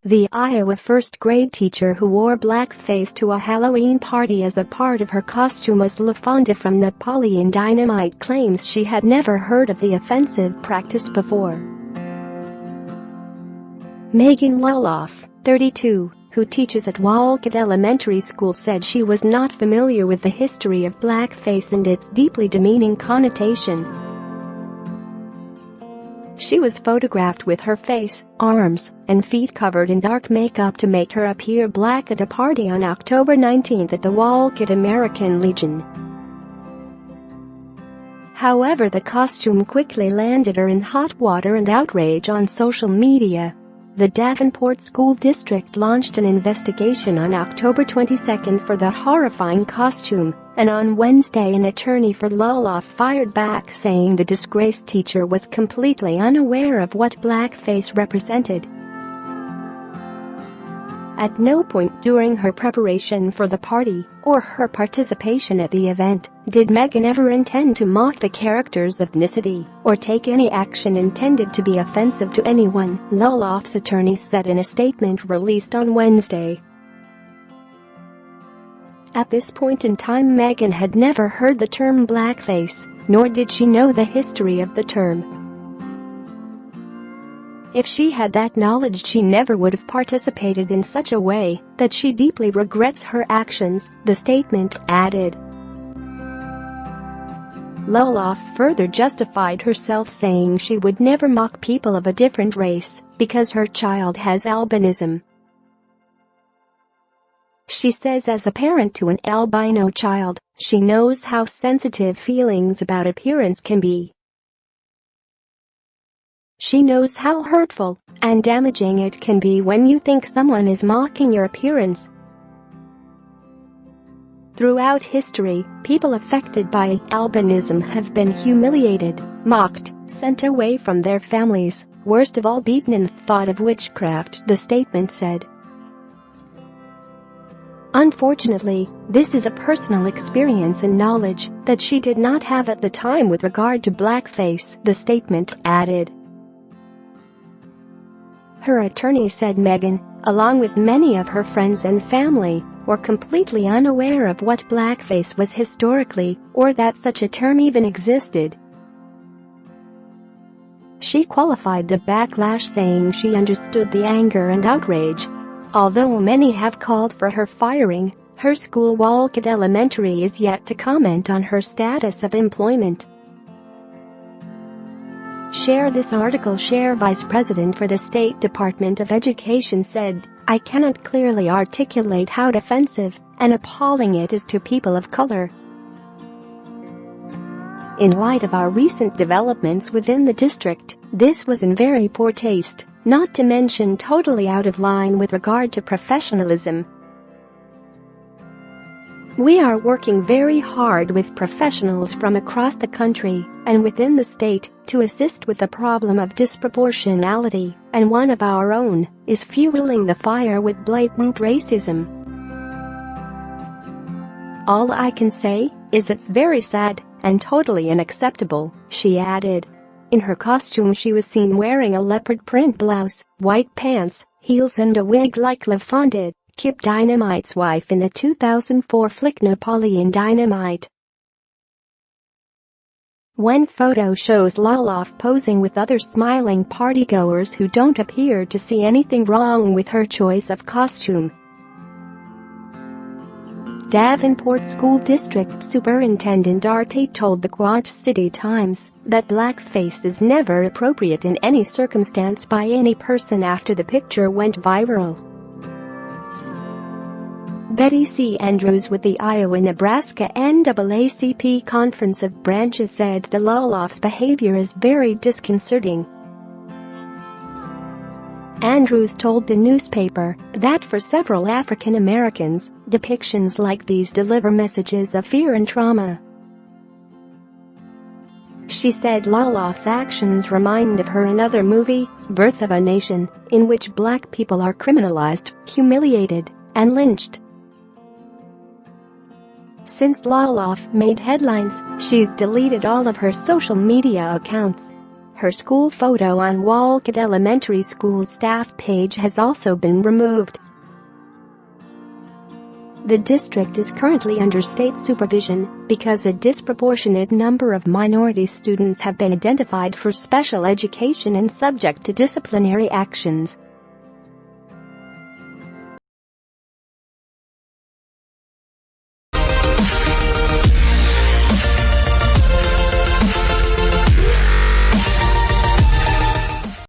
The Iowa first-grade teacher who wore blackface to a Halloween party as a part of her costume as LaFonda from Napoleon Dynamite claims she had never heard of the offensive practice before. Megan Loloff, 32, who teaches at Wolcott Elementary School, said she was not familiar with the history of blackface and its deeply demeaning connotation. She was photographed with her face, arms, and feet covered in dark makeup to make her appear black at a party on October 19 at the Wolcott American Legion. However, the costume quickly landed her in hot water and outrage on social media. The Davenport School District launched an investigation on October 22 for the horrifying costume, and on Wednesday an attorney for Loloff fired back saying the disgraced teacher was completely unaware of what blackface represented. At no point during her preparation for the party or her participation at the event did Megan ever intend to mock the character's ethnicity or take any action intended to be offensive to anyone, Loloff's attorney said in a statement released on Wednesday. At this point in time, Megan had never heard the term blackface, nor did she know the history of the term. If she had that knowledge, she never would have participated in such a way that she deeply regrets her actions, the statement added. Loloff further justified herself, saying she would never mock people of a different race because her child has albinism. She says as a parent to an albino child, she knows how sensitive feelings about appearance can be. She knows how hurtful and damaging it can be when you think someone is mocking your appearance. Throughout history, people affected by albinism have been humiliated, mocked, sent away from their families, worst of all beaten and thought of witchcraft, the statement said. Unfortunately, this is a personal experience and knowledge that she did not have at the time with regard to blackface, the statement added. Her attorney said Megan, along with many of her friends and family, were completely unaware of what blackface was historically, or that such a term even existed. She qualified the backlash, saying she understood the anger and outrage. Although many have called for her firing, her school, Wolcott Elementary, is yet to comment on her status of employment. Share this article. Share Vice President for the State Department of Education said, "I cannot clearly articulate how offensive and appalling it is to people of color. In light of our recent developments within the district, this was in very poor taste, not to mention totally out of line with regard to professionalism. We are working very hard with professionals from across the country and within the state to assist with the problem of disproportionality, and one of our own is fueling the fire with blatant racism. All I can say is it's very sad and totally unacceptable," she added. In her costume, she was seen wearing a leopard print blouse, white pants, heels and a wig like LaFonda, Kip Dynamite's wife in the 2004 flick Napoleon Dynamite. One photo shows Loloff posing with other smiling partygoers who don't appear to see anything wrong with her choice of costume. Davenport School District Superintendent Art Tate told the Quad City Times that blackface is never appropriate in any circumstance by any person after the picture went viral. Betty C. Andrews with the Iowa-Nebraska NAACP Conference of Branches said the Loloff's behavior is very disconcerting. Andrews told the newspaper that for several African Americans, depictions like these deliver messages of fear and trauma. She said Loloff's actions remind of her another movie, Birth of a Nation, in which black people are criminalized, humiliated, and lynched. Since Loloff made headlines, she's deleted all of her social media accounts. Her school photo on Walcott Elementary School's staff page has also been removed. The district is currently under state supervision because a disproportionate number of minority students have been identified for special education and subject to disciplinary actions.